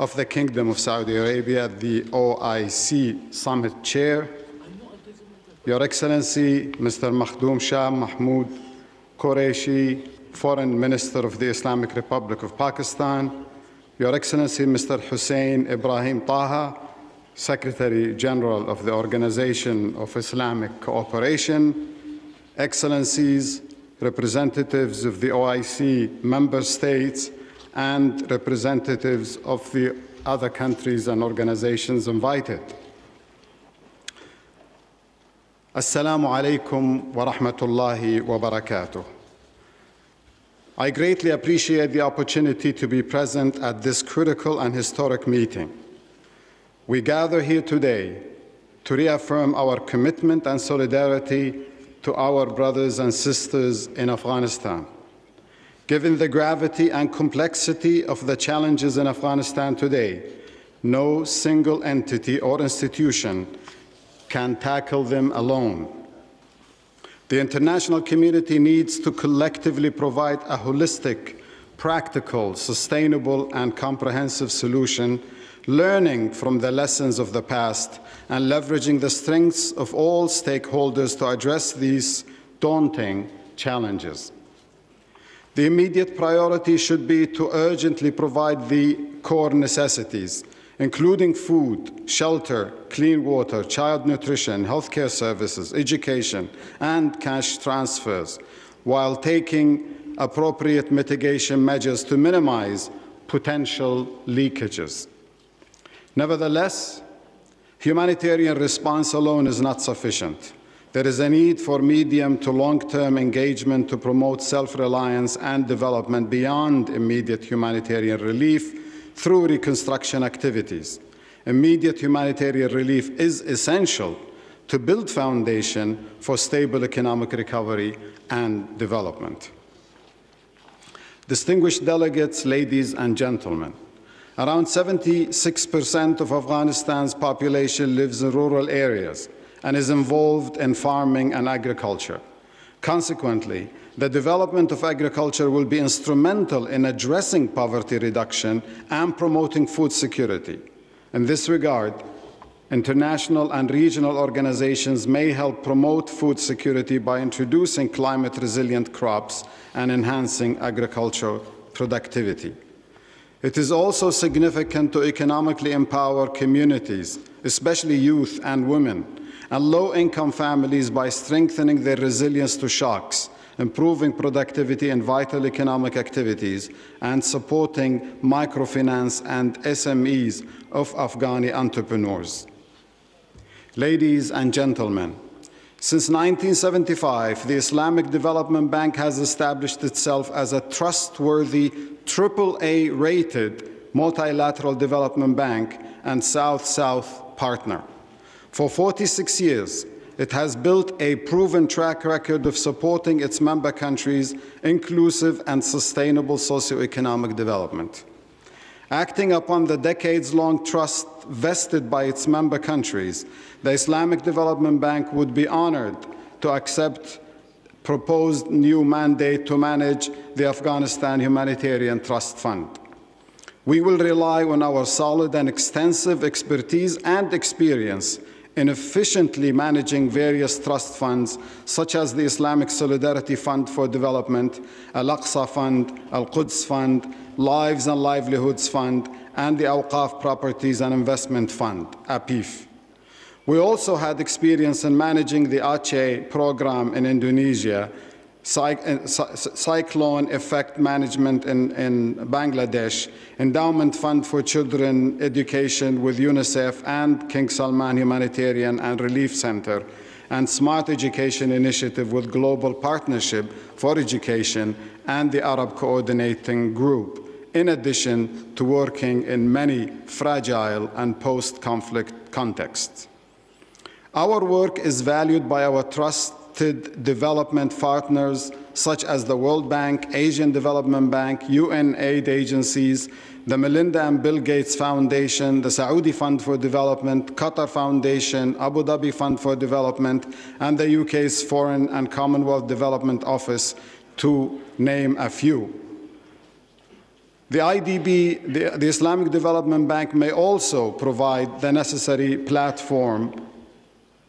of the Kingdom of Saudi Arabia, the OIC Summit Chair, Your Excellency Mr. Makhdoom Shah Mahmood Qureshi, Foreign Minister of the Islamic Republic of Pakistan, Your Excellency Mr. Hussein Ibrahim Taha, Secretary General of the Organization of Islamic Cooperation, Excellencies, representatives of the OIC member states, and representatives of the other countries and organizations invited. Assalamu alaikum wa rahmatullahi wa barakatuh. I greatly appreciate the opportunity to be present at this critical and historic meeting. We gather here today to reaffirm our commitment and solidarity to our brothers and sisters in Afghanistan. Given the gravity and complexity of the challenges in Afghanistan today, no single entity or institution can tackle them alone. The international community needs to collectively provide a holistic, practical, sustainable, and comprehensive solution, learning from the lessons of the past and leveraging the strengths of all stakeholders to address these daunting challenges. The immediate priority should be to urgently provide the core necessities, including food, shelter, clean water, child nutrition, healthcare services, education, and cash transfers, while taking appropriate mitigation measures to minimize potential leakages. Nevertheless, humanitarian response alone is not sufficient. There is a need for medium to long-term engagement to promote self-reliance and development beyond immediate humanitarian relief through reconstruction activities. Immediate humanitarian relief is essential to build foundation for stable economic recovery and development. Distinguished delegates, ladies and gentlemen, around 76% of Afghanistan's population lives in rural areas and is involved in farming and agriculture. Consequently, the development of agriculture will be instrumental in addressing poverty reduction and promoting food security. In this regard, international and regional organizations may help promote food security by introducing climate-resilient crops and enhancing agricultural productivity. It is also significant to economically empower communities, especially youth and women, and low-income families by strengthening their resilience to shocks, improving productivity in vital economic activities, and supporting microfinance and SMEs of Afghani entrepreneurs. Ladies and gentlemen, since 1975, the Islamic Development Bank has established itself as a trustworthy AAA-rated multilateral development bank and South-South partner. For 46 years, it has built a proven track record of supporting its member countries' inclusive and sustainable socioeconomic development. Acting upon the decades-long trust vested by its member countries, the Islamic Development Bank would be honored to accept proposed new mandate to manage the Afghanistan Humanitarian Trust Fund. We will rely on our solid and extensive expertise and experience in efficiently managing various trust funds, such as the Islamic Solidarity Fund for Development, Al-Aqsa Fund, Al-Quds Fund, Lives and Livelihoods Fund, and the Awqaf Properties and Investment Fund, APIF. We also had experience in managing the Aceh program in Indonesia, cyclone effect management in Bangladesh, Endowment Fund for Children Education with UNICEF and King Salman Humanitarian and Relief Center, and Smart Education Initiative with Global Partnership for Education and the Arab Coordinating Group, in addition to working in many fragile and post-conflict contexts. Our work is valued by our trusted development partners such as the World Bank, Asian Development Bank, UN aid agencies, the Melinda and Bill Gates Foundation, the Saudi Fund for Development, Qatar Foundation, Abu Dhabi Fund for Development, and the UK's Foreign and Commonwealth Development Office, to name a few. The IDB, the Islamic Development Bank, may also provide the necessary platform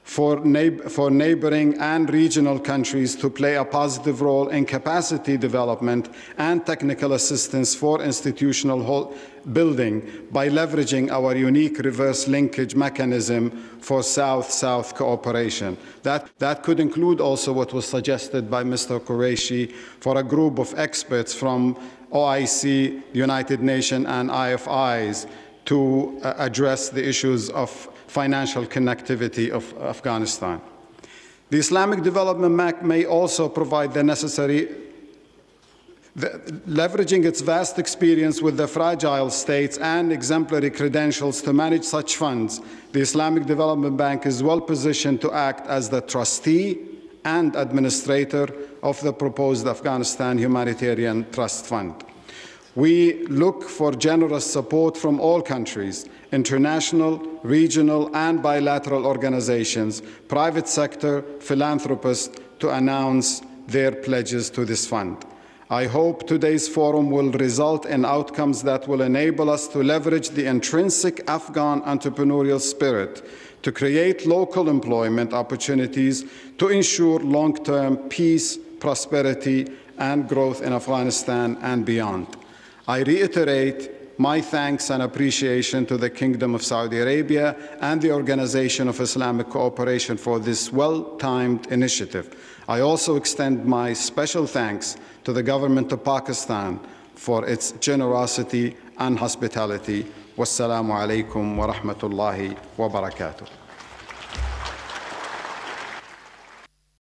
for neighboring and regional countries to play a positive role in capacity development and technical assistance for institutional building by leveraging our unique reverse linkage mechanism for South-South cooperation. That could include also what was suggested by Mr. Qureshi for a group of experts from OIC, United Nations, and IFIs to address the issues of financial connectivity of Afghanistan. The Islamic Development Bank may also provide the necessary, leveraging its vast experience with the fragile states and exemplary credentials to manage such funds. The Islamic Development Bank is well positioned to act as the trustee and administrator of the proposed Afghanistan Humanitarian Trust Fund. We look for generous support from all countries, international, regional, and bilateral organizations, private sector, philanthropists, to announce their pledges to this fund. I hope today's forum will result in outcomes that will enable us to leverage the intrinsic Afghan entrepreneurial spirit to create local employment opportunities to ensure long-term peace, prosperity, and growth in Afghanistan and beyond. I reiterate my thanks and appreciation to the Kingdom of Saudi Arabia and the Organization of Islamic Cooperation for this well-timed initiative. I also extend my special thanks to the Government of Pakistan for its generosity and hospitality. Wassalamu alaikum wa rahmatullahi wa barakatuh.